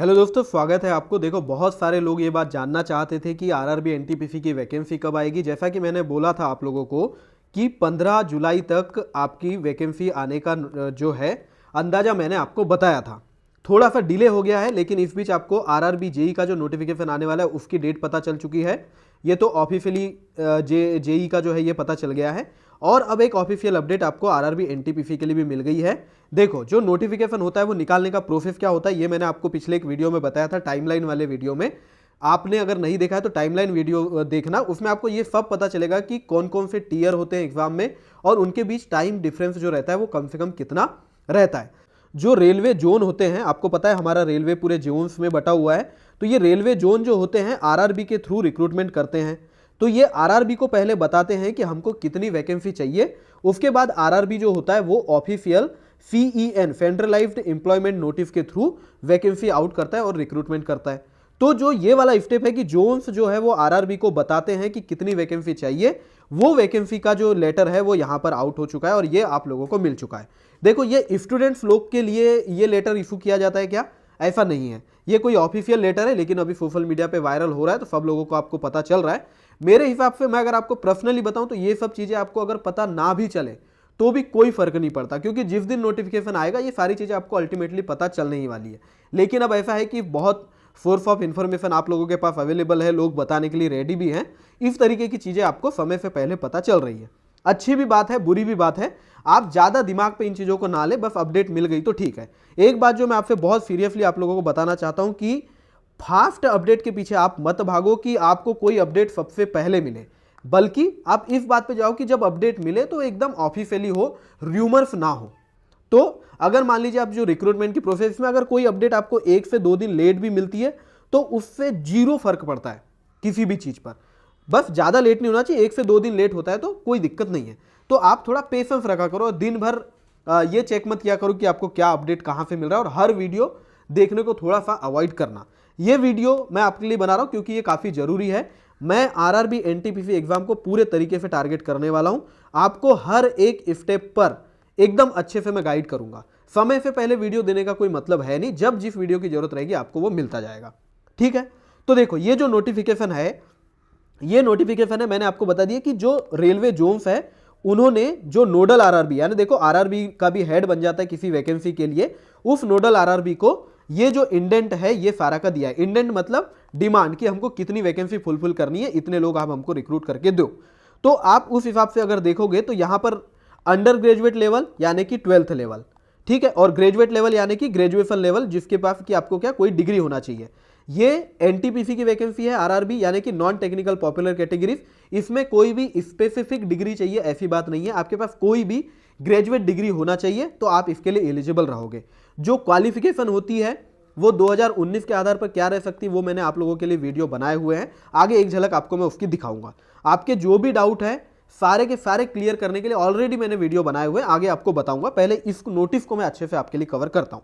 Hello दोस्तों, स्वागत है आपको। देखो, बहुत सारे लोग ये बात जानना चाहते थे कि आरआरबी एनटीपीसी की वैकेंसी कब आएगी। जैसा कि मैंने बोला था आप लोगों को कि 15 जुलाई तक आपकी वैकेंसी आने का जो है अंदाजा मैंने आपको बताया था। थोड़ा सा डिले हो गया है, लेकिन इस बीच आपको आरआरबी जेई का जो नोटिफिकेशन आने वाला है उसकी डेट पता चल चुकी है। ये तो ऑफिशियली जेई का जो है ये पता चल गया है। और अब एक ऑफिशियल अपडेट आपको आरआरबी एनटीपीसी के लिए भी मिल गई है। देखो, जो नोटिफिकेशन होता है वो निकालने का प्रोसेस क्या होता है ये मैंने आपको पिछले एक वीडियो में बताया था, टाइमलाइन वाले वीडियो में। आपने अगर नहीं देखा है तो टाइमलाइन वीडियो देखना, उसमें आपको ये सब पता चलेगा कि कौन कौन से टीयर होते हैं एग्जाम में और उनके बीच टाइम डिफरेंस जो रहता है वो कम से कम कितना रहता है। जो रेलवे जोन होते हैं, आपको पता है हमारा रेलवे पूरे जोन्स में बटा हुआ है, तो ये रेलवे जोन जो होते हैं आरआरबी के थ्रू रिक्रूटमेंट करते हैं। तो ये आरआरबी को पहले बताते हैं कि हमको कितनी वैकेंसी चाहिए, उसके बाद आरआरबी जो होता है वो official CEN centralised employment notice के थ्रू वैकेंसी आउट करता है और रिक्रूटमेंट करता है। तो जो ये वाला स्टेप है कि जोन्स जो है वो आरआरबी को बताते हैं कि कितनी वैकेंसी चाहिए, वो वैकेंसी का जो लेटर है वो यहाँ पर आउट हो चुका है और ये आप लोगों को मिल चुका है। देखो, ये स्टूडेंट्स लोग के लिए ये लेटर इशू किया जाता है क्या? ऐसा नहीं है, ये कोई ऑफिशियल लेटर है, लेकिन अभी सोशल मीडिया पे वायरल हो रहा है तो सब लोगों को आपको पता चल रहा है। मेरे हिसाब से मैं अगर आपको पर्सनली बताऊं तो ये सब चीज़ें आपको अगर पता ना भी चले तो भी कोई फर्क नहीं पड़ता, क्योंकि जिस दिन नोटिफिकेशन आएगा ये सारी चीज़ें आपको अल्टीमेटली पता चलने ही वाली है। लेकिन अब ऐसा है कि बहुत सोर्स ऑफ इन्फॉर्मेशन आप लोगों के पास अवेलेबल है, लोग बताने के लिए रेडी भी हैं। इस तरीके की चीज़ें आपको समय से पहले पता चल रही है। अच्छी भी बात है, बुरी भी बात है। आप ज़्यादा दिमाग पे इन चीज़ों को ना ले, बस अपडेट मिल गई तो ठीक है। एक बात जो मैं आपसे बहुत सीरियसली आप लोगों को बताना चाहता हूँ कि फास्ट अपडेट के पीछे आप मत भागो कि आपको कोई अपडेट सबसे पहले मिले, बल्कि आप इस बात पे जाओ कि जब अपडेट मिले तो एकदम ऑफिशियली हो, र्यूमर्स ना हो। तो अगर मान लीजिए आप जो रिक्रूटमेंट की प्रोसेस में अगर कोई अपडेट आपको 1 से 2 दिन लेट भी मिलती है तो उससे जीरो फर्क पड़ता है किसी भी चीज़ पर। बस ज़्यादा लेट नहीं होना चाहिए, 1 से 2 दिन लेट होता है तो कोई दिक्कत नहीं है। तो आप थोड़ा पेशेंस रखा करो और दिन भर ये चेक मत किया करो कि आपको क्या अपडेट कहाँ से मिल रहा है, और हर वीडियो देखने को थोड़ा सा अवॉइड करना। ये वीडियो मैं आपके लिए बना रहा हूँ क्योंकि ये काफ़ी ज़रूरी है। मैं आरआरबी एनटीपीसी एग्जाम को पूरे तरीके से टारगेट करने वाला हूँ। आपको हर एक स्टेप पर एकदम अच्छे से मैं गाइड करूँगा। समय से पहले वीडियो देने का कोई मतलब है नहीं, जब जिस वीडियो की जरूरत रहेगी आपको वो मिलता जाएगा। ठीक है, तो देखो, ये जो नोटिफिकेशन है मैंने आपको बता दिया कि जो रेलवे जोन्स है उन्होंने जो नोडल आरआरबी, यानी देखो आरआरबी का भी हेड बन जाता है किसी वैकेंसी के लिए, उस नोडल आरआरबी को ये जो इंडेंट है ये सारा का दिया है। इंडेंट मतलब डिमांड कि हमको कितनी वैकेंसी फुलफिल करनी है, इतने लोग आप हमको रिक्रूट करके दो। तो आप उस हिसाब से अगर देखोगे तो यहाँ पर अंडर ग्रेजुएट लेवल यानी कि 12th लेवल, ठीक है, और ग्रेजुएट लेवल यानी कि ग्रेजुएशन लेवल, जिसके पास कि आपको क्या कोई डिग्री होना चाहिए। ये एनटीपीसी की वैकेंसी है आरआरबी यानी कि नॉन टेक्निकल पॉपुलर कैटेगरीज। इसमें कोई भी स्पेसिफिक डिग्री चाहिए ऐसी बात नहीं है, आपके पास कोई भी ग्रेजुएट डिग्री होना चाहिए तो आप इसके लिए एलिजिबल रहोगे। जो क्वालिफिकेशन होती है वो 2019 के आधार पर क्या रह सकती है वो मैंने आप लोगों के लिए वीडियो बनाए हुए हैं, आगे एक झलक आपको मैं उसकी दिखाऊंगा। आपके जो भी डाउट है सारे के सारे क्लियर करने के लिए ऑलरेडी मैंने वीडियो बनाए हुए हैं, आगे आपको बताऊंगा। पहले इस नोटिस को मैं अच्छे से आपके लिए कवर करता हूं।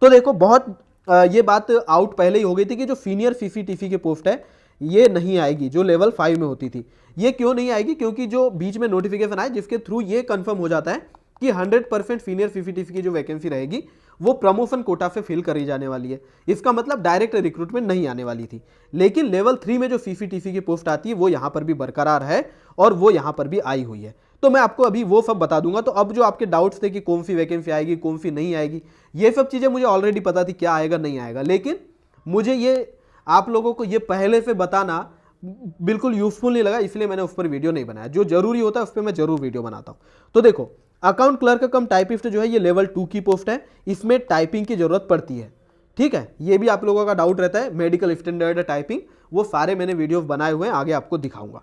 तो देखो, बहुत ये बात आउट पहले ही हो गई थी कि जो सीनियर सीसीटीसी की पोस्ट है ये नहीं आएगी, जो लेवल 5 में होती थी। ये क्यों नहीं आएगी? क्योंकि जो बीच में नोटिफिकेशन आए जिसके थ्रू ये कंफर्म हो जाता है कि 100% सीनियर सीसीटीसी की जो वैकेंसी रहेगी वो प्रमोशन कोटा से फिल करी जाने वाली है। इसका मतलब डायरेक्ट रिक्रूटमेंट नहीं आने वाली थी। लेकिन लेवल 3 में जो सीसीटीसी की पोस्ट आती है वो यहाँ पर भी बरकरार है और वो यहाँ पर भी आई हुई है। तो मैं आपको अभी वो सब बता दूंगा। तो अब जो आपके डाउट्स थे कि कौन सी वैकेंसी आएगी कौन सी नहीं आएगी, ये सब चीज़ें मुझे ऑलरेडी पता थी क्या आएगा नहीं आएगा, लेकिन मुझे ये आप लोगों को ये पहले से बताना बिल्कुल यूजफुल नहीं लगा, इसलिए मैंने उस पर वीडियो नहीं बनाया। जो जरूरी होता है उस पर मैं जरूर वीडियो बनाता हूँ। तो देखो, अकाउंट क्लर्क कम टाइपिस्ट जो है ये लेवल 2 की पोस्ट है, इसमें टाइपिंग की जरूरत पड़ती है। ठीक है, ये भी आप लोगों का डाउट रहता है, मेडिकल स्टैंडर्ड टाइपिंग, वो सारे मैंने वीडियो बनाए हुए हैं, आगे आपको दिखाऊंगा।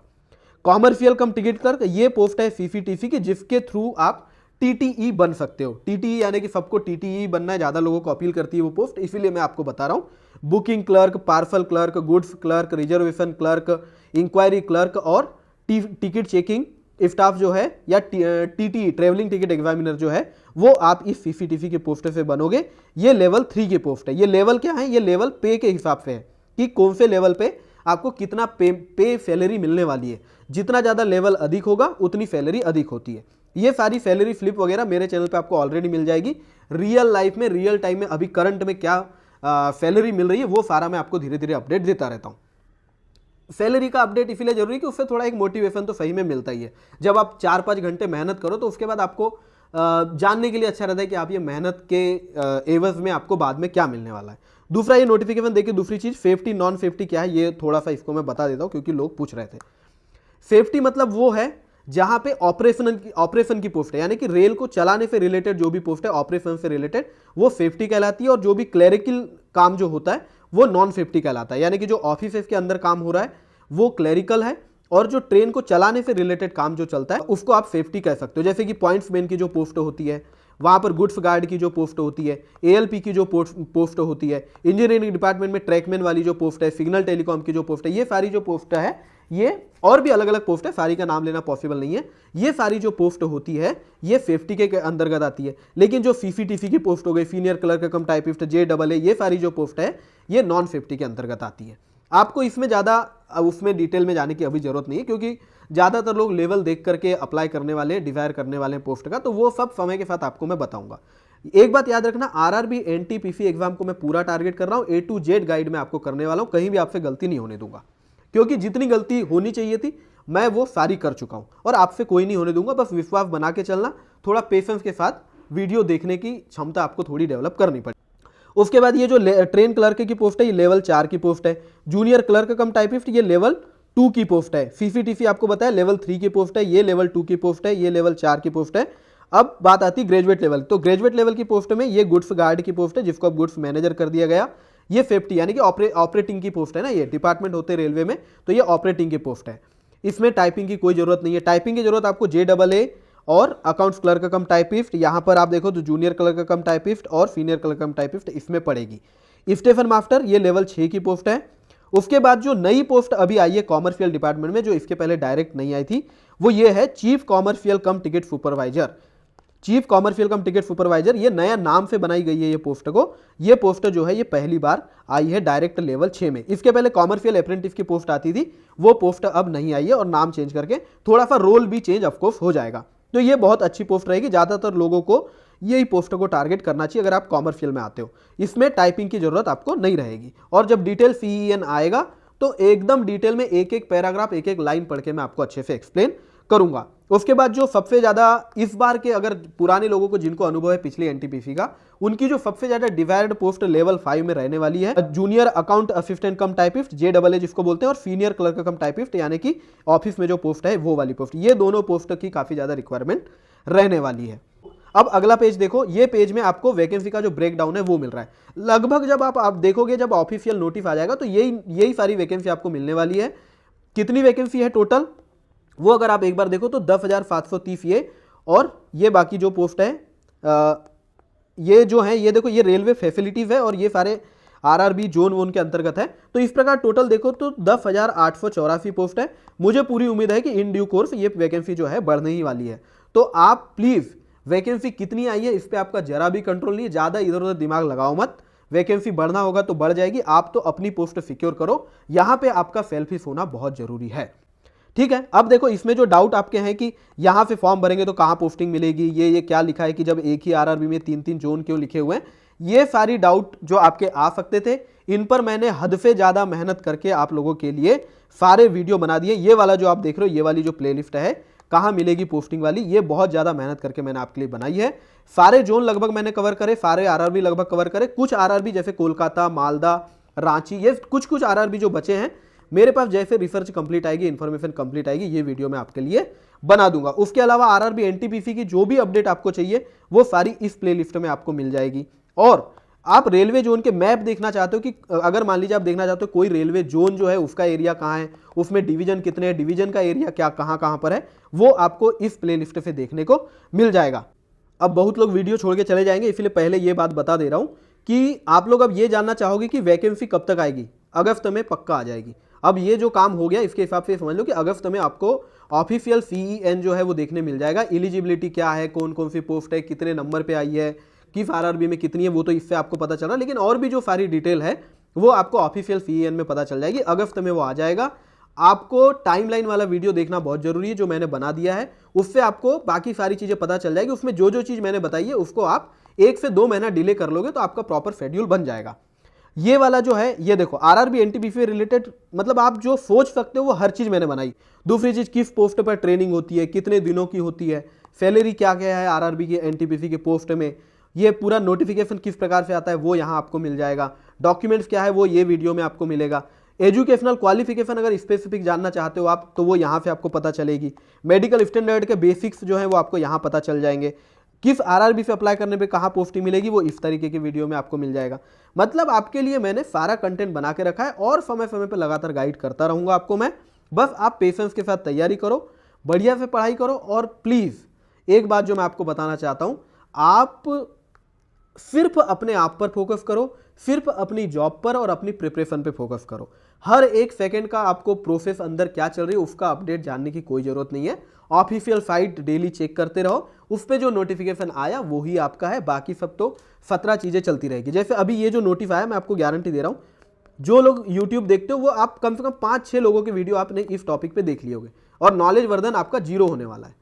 कॉमर्शियल कम टिकट क्लर्क ये पोस्ट है सीसीटीसी की, जिसके थ्रू आप टीटीई बन सकते हो। टीटीई यानी कि सबको टीटीई बनना है, ज़्यादा लोगों को अपील करती है वो पोस्ट, इसीलिए मैं आपको बता रहा हूँ। Booking clerk, parcel clerk, goods clerk, reservation clerk, inquiry clerk और टिकट चेकिंग स्टाफ जो है या टीटी ट्रेवलिंग टिकट एग्जामिनर जो है वो आप इस सीसीटीसी के पोस्ट से बनोगे। ये लेवल 3 की पोस्ट है। ये लेवल क्या है? ये लेवल पे के हिसाब से है कि कौन से लेवल पे आपको कितना पे सैलरी मिलने वाली है। जितना ज़्यादा लेवल अधिक होगा उतनी सैलरी अधिक होती है। ये सारी सैलरी स्लिप वगैरह मेरे चैनल पे आपको ऑलरेडी मिल जाएगी। रियल लाइफ में, रियल टाइम में अभी करंट में क्या सैलरी मिल रही है, वो सारा मैं आपको धीरे धीरे अपडेट देता रहता हूँ। सैलरी का अपडेट इसलिए जरूरी है कि उससे थोड़ा एक मोटिवेशन तो सही में मिलता ही है। जब आप 4-5 घंटे मेहनत करो तो उसके बाद आपको जानने के लिए अच्छा रहता है कि आप ये मेहनत के एवज में आपको बाद में क्या मिलने वाला है। दूसरा, ये नोटिफिकेशन देखिए, दूसरी चीज सेफ्टी नॉन सेफ्टी क्या है, ये थोड़ा सा इसको मैं बता देता हूँ क्योंकि लोग पूछ रहे थे। सेफ्टी मतलब वो है जहां पे ऑपरेशन की पोस्ट है, यानी कि रेल को चलाने से रिलेटेड जो भी पोस्ट है, ऑपरेशन से रिलेटेड, वो सेफ्टी कहलाती है। और जो भी क्लरिकल काम जो होता है वो नॉन सेफ्टी कहलाता है, यानी कि जो ऑफिस के अंदर काम हो रहा है वो क्लरिकल है, और जो ट्रेन को चलाने से रिलेटेड काम जो चलता है उसको आप सेफ्टी कह सकते हो। जैसे कि पॉइंट्समैन की जो पोस्ट होती है, वहां पर गुड्स गार्ड की जो पोस्ट होती है, एएलपी की जो पोस्ट होती है, इंजीनियरिंग डिपार्टमेंट में ट्रैकमैन वाली जो पोस्ट है, सिग्नल टेलीकॉम की जो पोस्ट है, ये सारी जो पोस्ट है, ये और भी अलग अलग पोस्ट है, सारी का नाम लेना पॉसिबल नहीं है। ये सारी जो पोस्ट होती है ये सेफ्टी के अंतर्गत आती है। लेकिन जो सीसीटीसी की पोस्ट हो गई, सीनियर क्लर्क कम टाइपिस्ट, JAA, ये सारी जो पोस्ट है ये नॉन सेफ्टी के अंतर्गत आती है। आपको इसमें ज़्यादा उसमें डिटेल में जाने की अभी जरूरत नहीं है, क्योंकि ज़्यादातर लोग लेवल देख करके अप्लाई करने वाले, डिजायर करने वाले पोस्ट का, तो वो सब समय के साथ आपको मैं बताऊंगा। एक बात याद रखना, आरआरबी एनटीपीसी एग्जाम को मैं पूरा टारगेट कर रहा हूँ, A to Z गाइड में आपको करने वाला हूँ, कहीं भी आपसे गलती नहीं होने दूंगा, क्योंकि जितनी गलती होनी चाहिए थी मैं वो सारी कर चुका हूं और आपसे कोई नहीं होने दूंगा। बस विश्वास बना के चलना, थोड़ा पेशेंस के साथ वीडियो देखने की क्षमता आपको थोड़ी डेवलप करनी पड़ेगी। उसके बाद ये जो ट्रेन क्लर्क की पोस्ट है ये लेवल 4 की पोस्ट है। जूनियर क्लर्क कम टाइपिस्ट ये लेवल 2 की पोस्ट है। सीसीटीसी आपको बताया लेवल 3 की पोस्ट है, ये लेवल 2 की पोस्ट है, ये लेवल 4 की पोस्ट है। अब बात आती है ग्रेजुएट लेवल, तो ग्रेजुएट लेवल की पोस्ट में ये गुड्स गार्ड की पोस्ट है, जिसको अब गुड्स मैनेजर कर दिया गया। ये सेफ्टी यानी कि ऑपरेटिंग की पोस्ट है ना, ये डिपार्टमेंट होते हैं रेलवे में, तो ये ऑपरेटिंग की पोस्ट है। इसमें टाइपिंग की कोई जरूरत नहीं है। टाइपिंग की जरूरत आपको JAA और अकाउंट्स क्लर्क कम टाइपिस्ट, यहां पर आप देखो तो जूनियर क्लर्क कम टाइपिस्ट और सीनियर क्लर्क कम टाइपिस्ट इसमें पड़ेगी। स्टेशन मास्टर ये लेवल 6 की पोस्ट है। उसके बाद जो नई पोस्ट अभी आई है कॉमर्शियल डिपार्टमेंट में, जो इसके पहले डायरेक्ट नहीं आई थी, वो ये है चीफ कॉमर्शियल कम टिकट सुपरवाइजर। चीफ कॉमर्शियल कम टिकट सुपरवाइजर, ये नया नाम से बनाई गई है ये पोस्ट को। ये पोस्ट जो है ये पहली बार आई है डायरेक्ट लेवल 6 में। इसके पहले कॉमर्शियल अप्रेंटिस की पोस्ट आती थी, वो पोस्ट अब नहीं आई है और नाम चेंज करके थोड़ा सा रोल भी चेंज ऑफकोर्स हो जाएगा। तो ये बहुत अच्छी पोस्ट रहेगी, ज्यादातर लोगों को यही पोस्ट को टारगेट करना चाहिए अगर आप कॉमर्शियल में आते हो। इसमें टाइपिंग की जरूरत आपको नहीं रहेगी, और जब डिटेल CEN आएगा तो एकदम डिटेल में एक एक पैराग्राफ, एक एक लाइन पढ़ के मैं आपको अच्छे से एक्सप्लेन करूंगा। उसके बाद जो सबसे ज्यादा इस बार के, अगर पुराने लोगों को जिनको अनुभव है पिछली एनटीपीसी का, उनकी जो सबसे ज्यादा डिजायर्ड पोस्ट लेवल 5 में रहने वाली है जूनियर अकाउंट असिस्टेंट कम टाइपिस्ट, JAA जिसको बोलते हैं, और सीनियर क्लर्क कम टाइपिस्ट, यानी कि ऑफिस में जो पोस्ट है वो वाली पोस्ट। ये दोनों पोस्ट की काफी ज्यादा रिक्वायरमेंट रहने वाली है। अब अगला पेज देखो, ये पेज में आपको वैकेंसी का जो ब्रेकडाउन है वो मिल रहा है। लगभग जब आप देखोगे, जब ऑफिशियल नोटिस आ जाएगा तो यही सारी वैकेंसी आपको मिलने वाली है। कितनी वैकेंसी है टोटल, वो अगर आप एक बार देखो तो 10,730 ये, और ये बाकी जो पोस्ट है ये जो है, ये देखो, ये रेलवे फैसिलिटीज है और ये सारे आरआरबी जोन वोन के अंतर्गत है। तो इस प्रकार टोटल देखो तो 10,884 पोस्ट है। मुझे पूरी उम्मीद है कि इन ड्यू कोर्स ये वैकेंसी जो है बढ़ने ही वाली है। तो आप प्लीज, वैकेंसी कितनी आई है इस पे आपका जरा भी कंट्रोल नहीं है, ज्यादा इधर उधर दिमाग लगाओ मत। वैकेंसी बढ़ना होगा तो बढ़ जाएगी, आप तो अपनी पोस्ट सिक्योर करो, यहां पे आपका सेल्फिश होना बहुत जरूरी है। ठीक है, अब देखो इसमें जो डाउट आपके हैं कि यहां से फॉर्म भरेंगे तो कहां पोस्टिंग मिलेगी, ये क्या लिखा है कि जब एक ही आरआरबी में 3-3 जोन क्यों लिखे हुए हैं, ये सारी डाउट जो आपके आ सकते थे, इन पर मैंने हद से ज्यादा मेहनत करके आप लोगों के लिए सारे वीडियो बना दिए। ये वाला जो आप देख रहे हो, ये वाली जो प्लेलिस्ट है कहां मिलेगी पोस्टिंग वाली, ये बहुत ज्यादा मेहनत करके मैंने आपके लिए बनाई है। सारे जोन लगभग मैंने कवर करे, सारे आरआरबी लगभग कवर करे। कुछ आरआरबी जैसे कोलकाता, मालदा, रांची, ये कुछ आरआरबी जो बचे हैं, मेरे पास जैसे रिसर्च कंप्लीट आएगी, इन्फॉर्मेशन कंप्लीट आएगी, ये वीडियो मैं आपके लिए बना दूंगा। उसके अलावा आरआरबी एनटीपीसी की जो भी अपडेट आपको चाहिए वो सारी इस प्लेलिस्ट में आपको मिल जाएगी। और आप रेलवे जोन के मैप देखना चाहते हो कि अगर मान लीजिए आप देखना चाहते हो कोई रेलवे जोन जो है उसका एरिया कहाँ है, उसमें डिवीजन कितने हैं, डिवीजन का एरिया क्या कहाँ पर है, वो आपको इस प्लेलिस्ट से देखने को मिल जाएगा। अब बहुत लोग वीडियो छोड़ के चले जाएंगे, इसलिए पहले ये बात बता दे रहा हूं कि आप लोग अब ये जानना चाहोगे कि वैकेंसी कब तक आएगी। अगस्त में पक्का आ जाएगी। अब ये जो काम हो गया इसके हिसाब से समझ लो कि अगस्त में आपको ऑफिशियल CEN जो है वो देखने मिल जाएगा। एलिजिबिलिटी क्या है, कौन कौन सी पोस्ट है, कितने नंबर पे आई है, किस आरआरबी में कितनी है, वो तो इससे आपको पता चल रहा है, लेकिन और भी जो सारी डिटेल है वो आपको ऑफिशियल CEN में पता चल जाएगी। अगस्त में वो आ जाएगा। आपको टाइमलाइन वाला वीडियो देखना बहुत जरूरी है जो मैंने बना दिया है, उससे आपको बाकी सारी चीजें पता चल जाएगी। उसमें जो चीज मैंने बताई है उसको आप 1 से 2 महीना डिले कर लोगे तो आपका प्रॉपर शेड्यूल बन जाएगा। ये वाला जो है, ये देखो आरआरबी एनटीपीसी रिलेटेड, मतलब आप जो सोच सकते हो वो हर चीज मैंने बनाई। दूसरी चीज किस पोस्ट पर ट्रेनिंग होती है, कितने दिनों की होती है, सैलरी क्या क्या है आरआरबी की एनटीपीसी के पोस्ट में, ये पूरा नोटिफिकेशन किस प्रकार से आता है वो यहाँ आपको मिल जाएगा, डॉक्यूमेंट्स क्या है वो ये वीडियो में आपको मिलेगा, एजुकेशनल क्वालिफिकेशन अगर स्पेसिफिक जानना चाहते हो आप तो वो यहाँ से आपको पता चलेगी, मेडिकल स्टैंडर्ड के बेसिक्स जो है वो आपको यहाँ पता चल जाएंगे, किस आरआरबी से अप्लाई करने पे कहाँ पोस्टिंग मिलेगी वो इस तरीके की वीडियो में आपको मिल जाएगा। मतलब आपके लिए मैंने सारा कंटेंट बना के रखा है और समय समय पर लगातार गाइड करता रहूँगा आपको मैं। बस आप पेशेंस के साथ तैयारी करो, बढ़िया से पढ़ाई करो, और प्लीज़ एक बात जो मैं आपको बताना चाहता हूँ, आप सिर्फ अपने आप पर फोकस करो, सिर्फ अपनी जॉब पर और अपनी प्रिपरेशन पे फोकस करो। हर एक सेकंड का आपको प्रोसेस अंदर क्या चल रही है उसका अपडेट जानने की कोई ज़रूरत नहीं है। ऑफिशियल साइट डेली चेक करते रहो, उस पर जो नोटिफिकेशन आया वो ही आपका है, बाकी सब तो 17 चीज़ें चलती रहेगी। जैसे अभी ये जो नोटिस आया, मैं आपको गारंटी दे रहा हूँ, जो लोग यूट्यूब देखते हो वो आप कम से कम 5-6 लोगों की वीडियो आपने इस टॉपिक पे देख ली होगी, और नॉलेज वर्धन आपका 0 होने वाला है,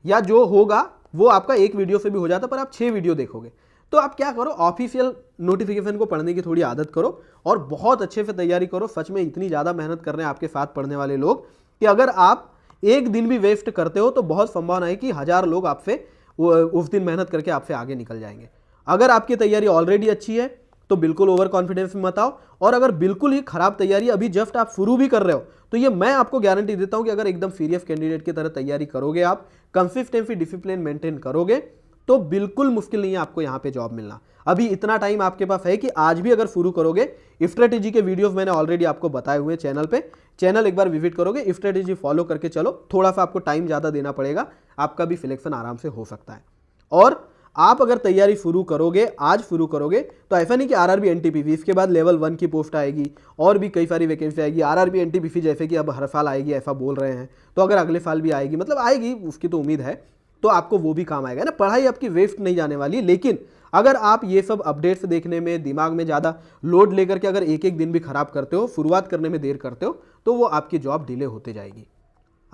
या जो होगा वो आपका एक वीडियो से भी हो जाता, पर आप 6 वीडियो देखोगे। तो आप क्या करो, ऑफिशियल नोटिफिकेशन को पढ़ने की थोड़ी आदत करो और बहुत अच्छे से तैयारी करो। सच में इतनी ज़्यादा मेहनत कर रहे हैं आपके साथ पढ़ने वाले लोग कि अगर आप एक दिन भी वेस्ट करते हो तो बहुत संभावना है कि 1000 लोग आपसे उस दिन मेहनत करके आपसे आगे निकल जाएंगे। अगर आपकी तैयारी ऑलरेडी अच्छी है तो बिल्कुल ओवर कॉन्फिडेंस में मत आओ, और अगर बिल्कुल ही खराब तैयारी अभी जस्ट आप शुरू भी कर रहे हो तो ये मैं आपको गारंटी देता हूं कि अगर एकदम सीरियस कैंडिडेट की तरह तैयारी करोगे, आप कंसिस्टेंसी डिसिप्लिन मेंटेन करोगे, तो बिल्कुल मुश्किल नहीं है आपको यहाँ पे जॉब मिलना। अभी इतना टाइम आपके पास है कि आज भी अगर शुरू करोगे, स्ट्रेटेजी के वीडियोस मैंने ऑलरेडी आपको बताए हुए चैनल पे, चैनल एक बार विजिट करोगे, स्ट्रेटेजी फॉलो करके चलो, थोड़ा सा आपको टाइम ज़्यादा देना पड़ेगा, आपका भी सिलेक्शन आराम से हो सकता है। और आप अगर तैयारी शुरू करोगे, आज शुरू करोगे, तो ऐसा नहीं कि आरआरबी एनटीपीसी इसके बाद लेवल 1 की पोस्ट आएगी और भी कई सारी वैकेंसी आएगी, आरआरबी एनटीपीसी जैसे कि अब हर साल आएगी ऐसा बोल रहे हैं, तो अगर अगले साल भी आएगी, मतलब आएगी उसकी तो उम्मीद है, तो आपको वो भी काम आएगा ना। पढ़ाई आपकी वेस्ट नहीं जाने वाली, लेकिन अगर आप ये सब अपडेट्स देखने में दिमाग में ज़्यादा लोड लेकर के अगर एक एक दिन भी खराब करते हो, शुरुआत करने में देर करते हो, तो वो आपकी जॉब डिले होते जाएगी।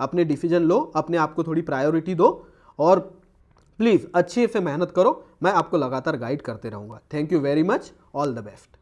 अपने डिसीजन लो, अपने आप को थोड़ी प्रायोरिटी दो, और प्लीज़ अच्छे से मेहनत करो। मैं आपको लगातार गाइड करते रहूँगा। Thank you very much, all the best.